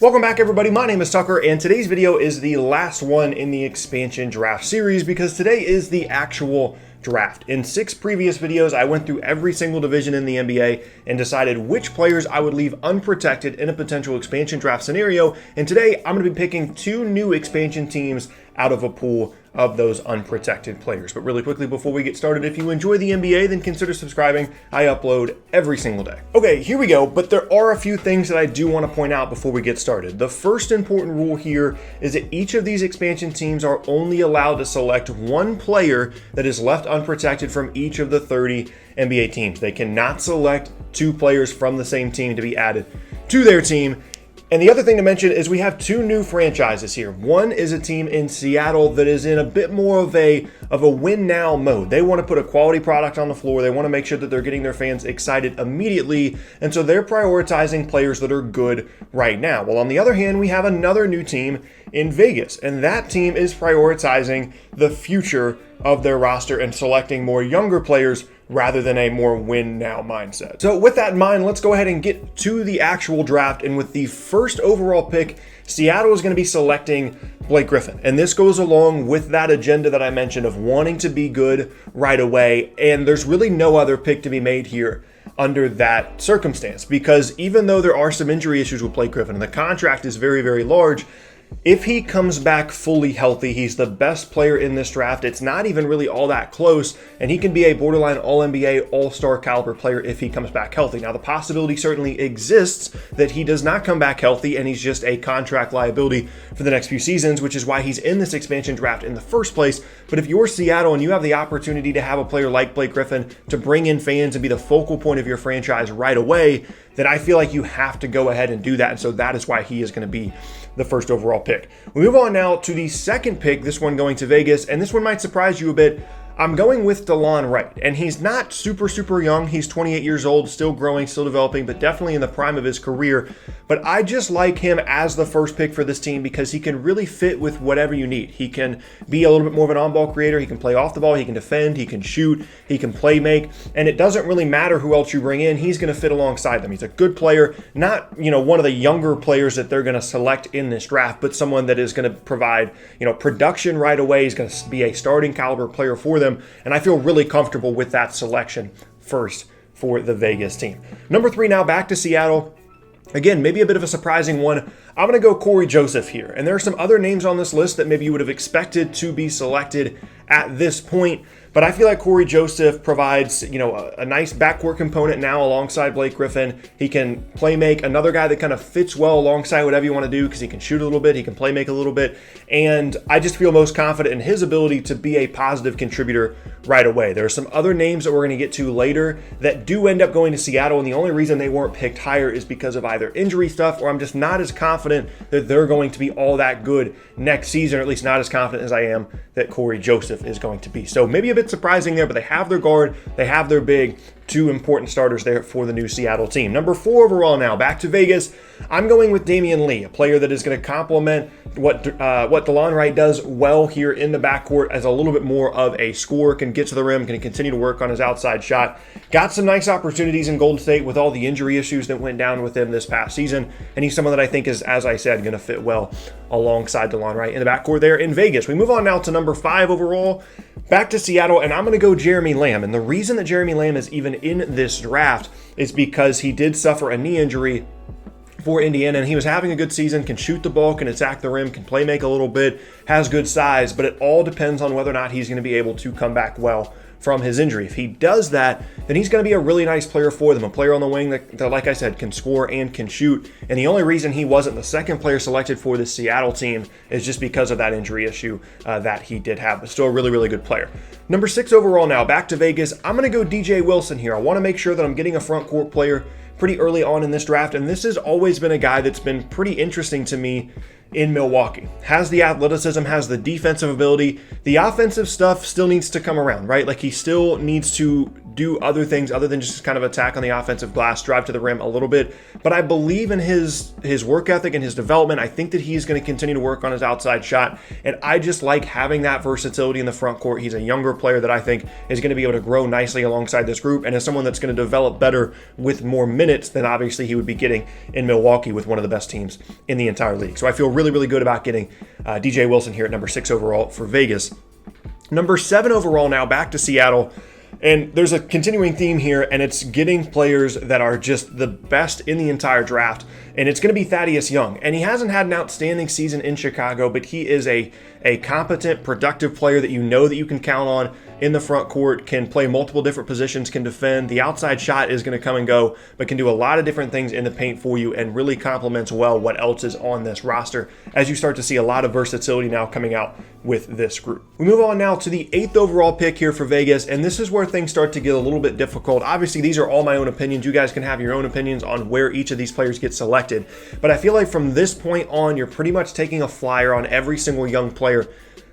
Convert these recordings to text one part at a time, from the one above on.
Welcome back, everybody. My name is Tucker, and today's video is the last one in the expansion draft series because today is the actual draft. In 6 previous videos, I went through every single division in the NBA and decided which players I would leave unprotected in a potential expansion draft scenario, and today I'm going to be picking 2 new expansion teams out of a pool of those unprotected players. But really quickly before we get started, if you enjoy the NBA, then consider subscribing. I upload every single day. Okay, here we go, but there are a few things that I do want to point out before we get started. The first important rule here is that each of these expansion teams are only allowed to select one player that is left unprotected from each of the 30 NBA teams. They cannot select 2 players from the same team to be added to their team. And the other thing to mention is we have 2 new franchises here. One is a team in Seattle that is in a bit more of a win now mode. They want to put a quality product on the floor. They want to make sure that they're getting their fans excited immediately. And so they're prioritizing players that are good right now. Well, on the other hand, we have another new team in Vegas, and that team is prioritizing the future of their roster and selecting more younger players rather than a more win now mindset. So with that in mind, let's go ahead and get to the actual draft. And with the first overall pick, Seattle is going to be selecting Blake Griffin. And this goes along with that agenda that I mentioned of wanting to be good right away. And there's really no other pick to be made here under that circumstance, because even though there are some injury issues with Blake Griffin and the contract is very, very large, if he comes back fully healthy, he's the best player in this draft. It's not even really all that close, and he can be a borderline All-NBA, All-Star caliber player if he comes back healthy. Now, the possibility certainly exists that he does not come back healthy and he's just a contract liability for the next few seasons, which is why he's in this expansion draft in the first place. But if you're Seattle and you have the opportunity to have a player like Blake Griffin to bring in fans and be the focal point of your franchise right away, then I feel like you have to go ahead and do that. And so that is why he is going to be the first overall pick. We move on now to the second pick, this one going to Vegas, and this one might surprise you a bit. I'm going with DeLon Wright, and he's not super young. He's 28 years old, still growing, still developing, but definitely in the prime of his career. But I just like him as the first pick for this team because he can really fit with whatever you need. He can be a little bit more of an on-ball creator. He can play off the ball. He can defend. He can shoot. He can play make. And it doesn't really matter who else you bring in. He's going to fit alongside them. He's a good player, not, one of the younger players that they're going to select in this draft, but someone that is going to provide, production right away. He's going to be a starting caliber player for them. And I feel really comfortable with that selection first for the Vegas team. Number 3 now, back to Seattle. Again, maybe a bit of a surprising one. I'm going to go Cory Joseph here. And there are some other names on this list that maybe you would have expected to be selected at this point. But I feel like Cory Joseph provides, a nice backcourt component now alongside Blake Griffin. He can play make, another guy that kind of fits well alongside whatever you want to do because he can shoot a little bit, he can play make a little bit. And I just feel most confident in his ability to be a positive contributor right away. There are some other names that we're going to get to later that do end up going to Seattle, and the only reason they weren't picked higher is because of either injury stuff or I'm just not as confident that they're going to be all that good next season, or at least not as confident as I am that Cory Joseph is going to be. So maybe a bit surprising there, but they have their guard, they have their big, 2 important starters there for the new Seattle team. Number 4 overall now, back to Vegas. I'm going with Damion Lee, a player that is going to complement what DeLon Wright does well here in the backcourt as a little bit more of a scorer, can get to the rim, can continue to work on his outside shot. Got some nice opportunities in Golden State with all the injury issues that went down with him this past season, and he's someone that I think is, as I said, going to fit well alongside DeLon Wright in the backcourt there in Vegas. We move on now to number 5 overall, back to Seattle, and I'm going to go Jeremy Lamb. And the reason that Jeremy Lamb is even in this draft is because he did suffer a knee injury for Indiana, and he was having a good season, can shoot the ball, can attack the rim, can play make a little bit, has good size, but it all depends on whether or not he's going to be able to come back well from his injury. If he does that, then he's going to be a really nice player for them, a player on the wing that, like I said, can score and can shoot. And the only reason he wasn't the second player selected for the Seattle team is just because of that injury issue that he did have, but still a really good player. Number 6 overall now, back to Vegas. I'm going to go DJ Wilson here. I want to make sure that I'm getting a front court player pretty early on in this draft, and this has always been a guy that's been pretty interesting to me in Milwaukee. Has the athleticism, has the defensive ability. The offensive stuff still needs to come around, right? Like he still needs to do other things other than just kind of attack on the offensive glass, drive to the rim a little bit. But I believe in his work ethic and his development. I think that he's going to continue to work on his outside shot. And I just like having that versatility in the front court. He's a younger player that I think is going to be able to grow nicely alongside this group, and is someone that's going to develop better with more minutes than obviously he would be getting in Milwaukee with one of the best teams in the entire league. So I feel really, really good about getting DJ Wilson here at number 6 overall for Vegas. Number 7 overall now, back to Seattle. And there's a continuing theme here, and it's getting players that are just the best in the entire draft. And it's going to be Thaddeus Young. And he hasn't had an outstanding season in Chicago, but he is a competent, productive player that you know that you can count on in the front court, can play multiple different positions, can defend. The outside shot is going to come and go, but can do a lot of different things in the paint for you, and really complements well what else is on this roster as you start to see a lot of versatility now coming out with this group. We move on now to the 8th overall pick here for Vegas, and this is where things start to get a little bit difficult. Obviously, these are all my own opinions. You guys can have your own opinions on where each of these players get selected, but I feel like from this point on, you're pretty much taking a flyer on every single young player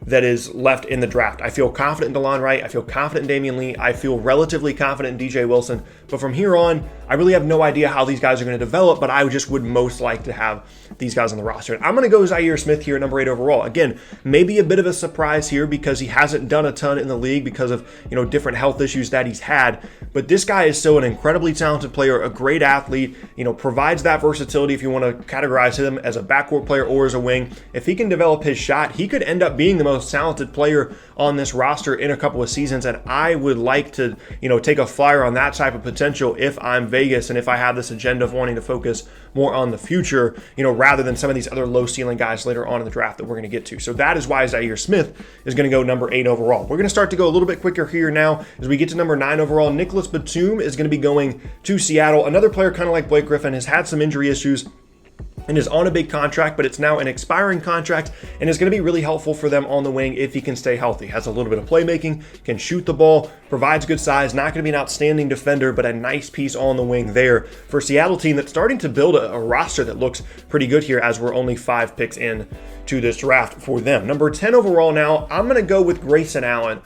that is left in the draft. I feel confident in DeLon Wright. I feel confident in Damian Lee. I feel relatively confident in DJ Wilson. But from here on, I really have no idea how these guys are going to develop, but I just would most like to have these guys on the roster. And I'm going to go Zhaire Smith here at number 8 overall. Again, maybe a bit of a surprise here because he hasn't done a ton in the league because of, different health issues that he's had. But this guy is still an incredibly talented player, a great athlete, provides that versatility if you want to categorize him as a backcourt player or as a wing. If he can develop his shot, he could end up being the most talented player on this roster in a couple of seasons. And I would like to, take a flyer on that type of potential if I'm Vegas and if I have this agenda of wanting to focus more on the future, rather than some of these other low ceiling guys later on in the draft that we're going to get to. So that is why Zhaire Smith is going to go number 8 overall. We're going to start to go a little bit quicker here now as we get to number 9 overall. Nicholas Batum is going to be going to Seattle. Another player kind of like Blake Griffin, has had some injury issues and is on a big contract, but it's now an expiring contract and is going to be really helpful for them on the wing if he can stay healthy. Has a little bit of playmaking, can shoot the ball, provides good size, not going to be an outstanding defender, but a nice piece on the wing there for a Seattle team that's starting to build a roster that looks pretty good here as we're only 5 picks in to this draft for them. Number 10 overall now, I'm going to go with Grayson Allen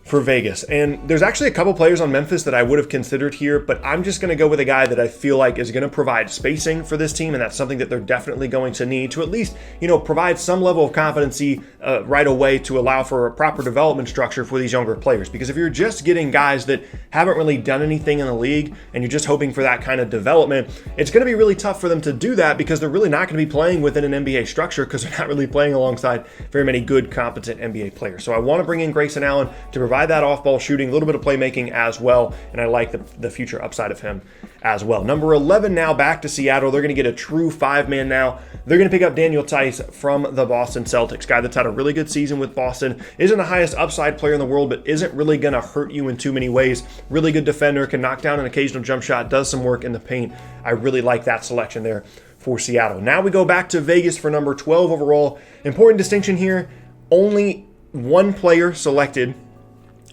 for Vegas. And there's actually a couple players on Memphis that I would have considered here, but I'm just going to go with a guy that I feel like is going to provide spacing for this team, and that's something that they're definitely going to need to at least, provide some level of competency right away to allow for a proper development structure for these younger players. Because if you're just getting guys that haven't really done anything in the league and you're just hoping for that kind of development, it's going to be really tough for them to do that because they're really not going to be playing within an NBA structure because they're not really playing alongside very many good, competent NBA players. So I want to bring in Grayson Allen to provide that off-ball shooting, a little bit of playmaking as well, and I like the future upside of him as well. Number 11 now, back to Seattle. They're going to get a true 5-man now. They're going to pick up Daniel Tice from the Boston Celtics, guy that's had a really good season with Boston, isn't the highest upside player in the world, but isn't really going to hurt you in too many ways. Really good defender, can knock down an occasional jump shot, does some work in the paint. I really like that selection there for Seattle. Now we go back to Vegas for number 12 overall. Important distinction here, only one player selected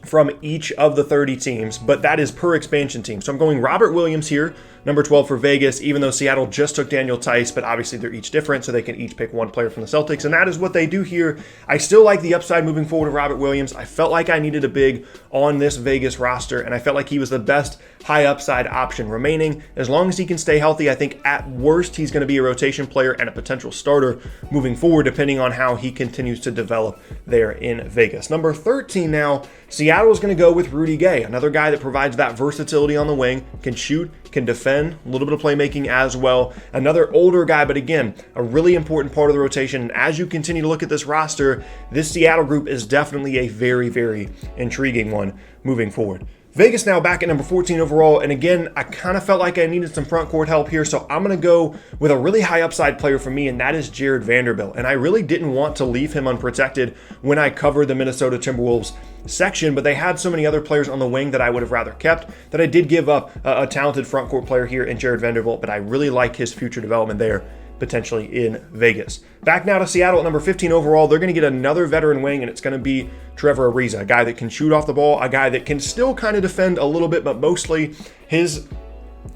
from each of the 30 teams, but that is per expansion team. So I'm going Robert Williams here, number 12 for Vegas, even though Seattle just took Daniel Tice, but obviously they're each different, so they can each pick one player from the Celtics, and that is what they do here. I still like the upside moving forward of Robert Williams. I felt like I needed a big on this Vegas roster, and I felt like he was the best high upside option remaining. As long as he can stay healthy, I think at worst he's going to be a rotation player and a potential starter moving forward, depending on how he continues to develop there in Vegas. Number 13 now, Seattle is going to go with Rudy Gay, another guy that provides that versatility on the wing, can shoot, can defend, a little bit of playmaking as well. Another older guy, but again, a really important part of the rotation. And as you continue to look at this roster, this Seattle group is definitely a very, very intriguing one moving forward. Vegas now back at number 14 overall, and again, I kind of felt like I needed some front court help here, so I'm going to go with a really high upside player for me, and that is Jared Vanderbilt. And I really didn't want to leave him unprotected when I covered the Minnesota Timberwolves section, but they had so many other players on the wing that I would have rather kept that I did give up a talented front court player here in Jared Vanderbilt, but I really like his future development there, potentially in Vegas. Back now to Seattle at number 15 overall. They're going to get another veteran wing, and it's going to be Trevor Ariza, a guy that can shoot off the ball, a guy that can still kind of defend a little bit, but mostly his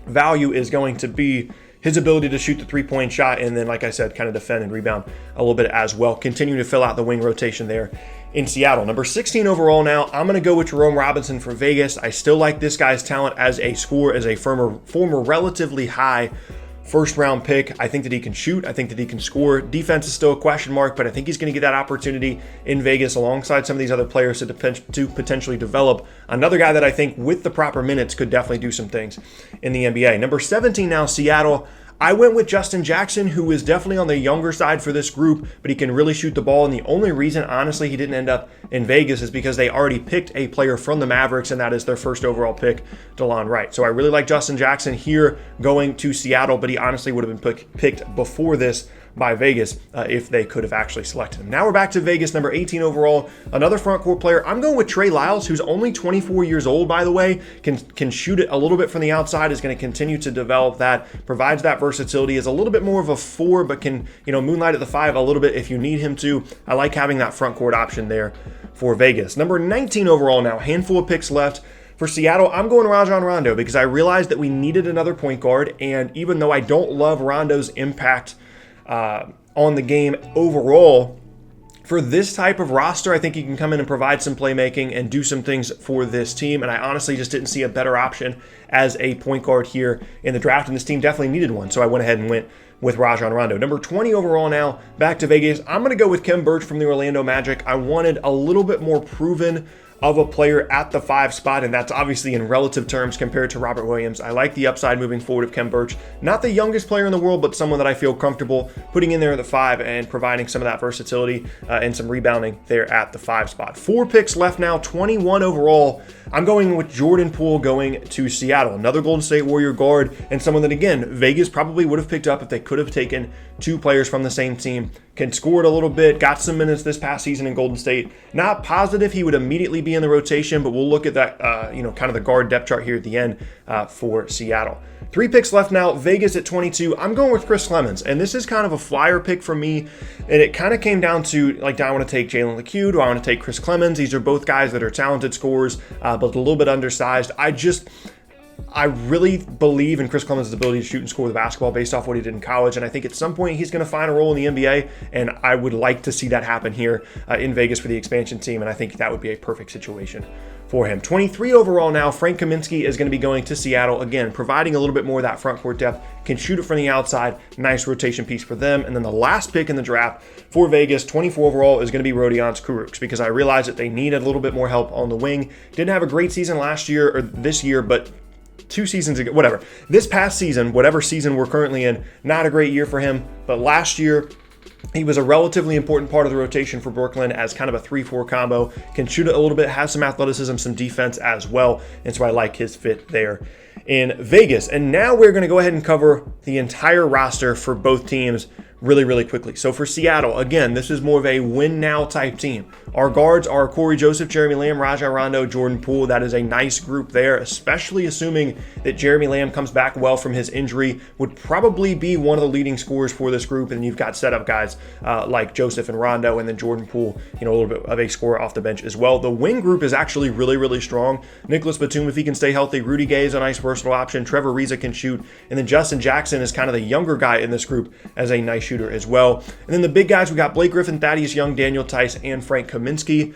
value is going to be his ability to shoot the three-point shot, and then, like I said, kind of defend and rebound a little bit as well. Continuing to fill out the wing rotation there in Seattle. Number 16 overall now, I'm going to go with Jerome Robinson for Vegas. I still like this guy's talent as a scorer, as a former relatively high first-round pick. I think that he can shoot. I think that he can score. Defense is still a question mark, but I think he's going to get that opportunity in Vegas alongside some of these other players to potentially develop. Another guy that I think with the proper minutes could definitely do some things in the NBA. Number 17 now, Seattle. I went with Justin Jackson, who is definitely on the younger side for this group, but he can really shoot the ball. And the only reason, honestly, he didn't end up in Vegas is because they already picked a player from the Mavericks, and that is their first overall pick, DeLon Wright. So I really like Justin Jackson here going to Seattle, but he honestly would have been picked before this by Vegas if they could have actually selected him. Now we're back to Vegas, number 18 overall, another front court player. I'm going with Trey Lyles, who's only 24 years old, by the way, can shoot it a little bit from the outside, is going to continue to develop that, provides that versatility, is a little bit more of a 4, but can, moonlight at the 5 a little bit if you need him to. I like having that front court option there for Vegas. Number 19 overall now, handful of picks left. For Seattle, I'm going Rajon Rondo because I realized that we needed another point guard, and even though I don't love Rondo's impact on the game overall, for this type of roster, I think he can come in and provide some playmaking and do some things for this team. And I honestly just didn't see a better option as a point guard here in the draft. And this team definitely needed one. So I went ahead and went with Rajon Rondo. Number 20 overall now, back to Vegas. I'm going to go with Khem Birch from the Orlando Magic. I wanted a little bit more proven of a player at the 5 spot, and that's obviously in relative terms compared to Robert Williams. I like the upside moving forward of Khem Birch. Not the youngest player in the world, but someone that I feel comfortable putting in there at the 5 and providing some of that versatility and some rebounding there at the 5 spot. 4 picks left now, 21 overall. I'm going with Jordan Poole going to Seattle. Another Golden State Warrior guard, and someone that, again, Vegas probably would have picked up if they could have taken 2 players from the same team. Can score it a little bit, got some minutes this past season in Golden State. Not positive he would immediately be in the rotation, but we'll look at that, kind of the guard depth chart here at the end for Seattle. 3 picks left now, Vegas at 22. I'm going with Chris Clemons, and this is kind of a flyer pick for me, and it kind of came down to, do I want to take Jalen Lecque? Do I want to take Chris Clemons? These are both guys that are talented scorers, but a little bit undersized. I really believe in Chris Clemons' ability to shoot and score the basketball based off what he did in college, and I think at some point he's going to find a role in the NBA, and I would like to see that happen here in Vegas for the expansion team, and I think that would be a perfect situation for him. 23 overall now, Frank Kaminsky is going to be going to Seattle, again, providing a little bit more of that front court depth, can shoot it from the outside, nice rotation piece for them. And then the last pick in the draft for Vegas, 24 overall, is going to be Rodions Kurucs, because I realized that they needed a little bit more help on the wing. Didn't have a great season last year, or this year, but 2 seasons ago, whatever. This past season, whatever season we're currently in, not a great year for him, but last year, he was a relatively important part of the rotation for Brooklyn as kind of a 3-4 combo. Can shoot it a little bit, has some athleticism, some defense as well, and so I like his fit there in Vegas. And now we're going to go ahead and cover the entire roster for both teams really quickly. So for Seattle, again, this is more of a win now type team. Our guards are Corey Joseph, Jeremy Lamb, Rajon Rondo, Jordan Poole. That is a nice group there, especially assuming that Jeremy Lamb comes back well from his injury, would probably be one of the leading scorers for this group. And you've got setup guys like Joseph and Rondo, and then Jordan Poole, a little bit of a scorer off the bench as well. The wing group is actually really strong. Nicholas Batum, if he can stay healthy. Rudy Gay is a nice versatile option. Trevor Ariza can shoot. And then Justin Jackson is kind of the younger guy in this group as a nice shooter as well. And then the big guys, we got Blake Griffin, Thaddeus Young, Daniel Tice, and Frank Kaminsky.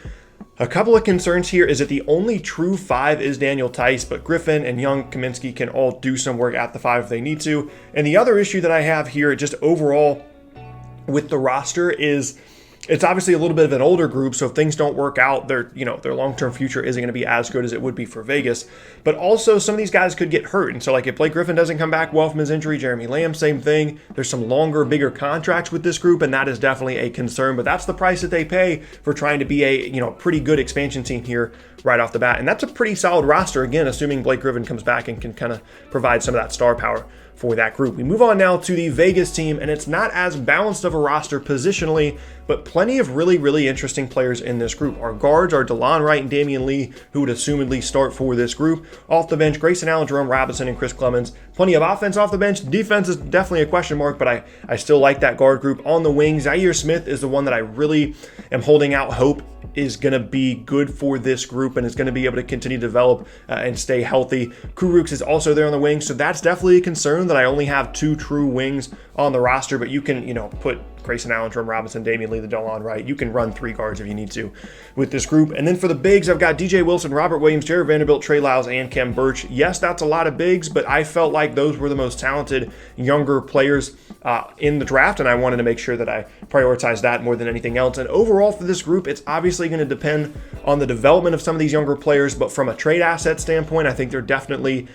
A couple of concerns here is that the only true 5 is Daniel Tice, but Griffin and Young, Kaminsky can all do some work at the 5 if they need to. And the other issue that I have here, just overall with the roster, is it's obviously a little bit of an older group, so if things don't work out, their long-term future isn't going to be as good as it would be for Vegas. But also, some of these guys could get hurt. And so, if Blake Griffin doesn't come back well from his injury, Jeremy Lamb, same thing. There's some longer, bigger contracts with this group, and that is definitely a concern. But that's the price that they pay for trying to be a pretty good expansion team here right off the bat. And that's a pretty solid roster, again, assuming Blake Griffin comes back and can kind of provide some of that star power for that group. We move on now to the Vegas team, and it's not as balanced of a roster positionally, but plenty of really interesting players in this group. Our guards are DeLon Wright and Damian Lee, who would assumedly start for this group. Off the bench, Grayson Allen, Jerome Robinson, and Chris Clemons. Plenty of offense off the bench. Defense is definitely a question mark, but I still like that guard group. On the wing, Zaire Smith is the one that I really am holding out hope is going to be good for this group and is going to be able to continue to develop and stay healthy. Kurucs is also there on the wing, so that's definitely a concern that I only have 2 true wings on the roster, but you can, put Grayson Allen, Jerome Robinson, Damian Lee, the on right. You can run 3 guards if you need to with this group. And then for the bigs, I've got DJ Wilson, Robert Williams, Jared Vanderbilt, Trey Lyles, and Khem Birch. Yes, that's a lot of bigs, but I felt like those were the most talented younger players in the draft, and I wanted to make sure that I prioritized that more than anything else. And overall for this group, it's obviously going to depend on the development of some of these younger players, but from a trade asset standpoint, I think they're definitely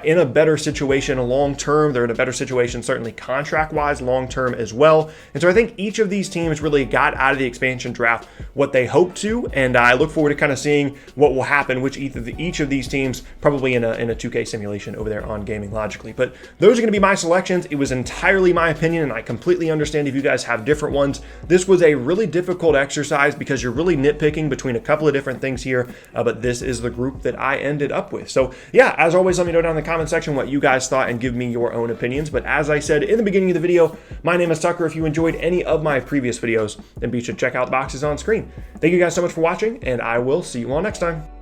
in a better situation long term. They're in a better situation, certainly contract-wise, long term as well. And so I think each of these teams really got out of the expansion draft what they hoped to, and I look forward to kind of seeing what will happen with each of these teams, probably in a 2K simulation over there on Gaming Logically. But those are going to be my selections. It was entirely my opinion, and I completely understand if you guys have different ones. This was a really difficult exercise because you're really nitpicking between a couple of different things here, but this is the group that I ended up with. So yeah, as always, let me know down in the comment section what you guys thought and give me your own opinions. But as I said in the beginning of the video, my name is Tucker. If you enjoyed any of my previous videos, then be sure to check out the boxes on screen. Thank you guys so much for watching, and I will see you all next time.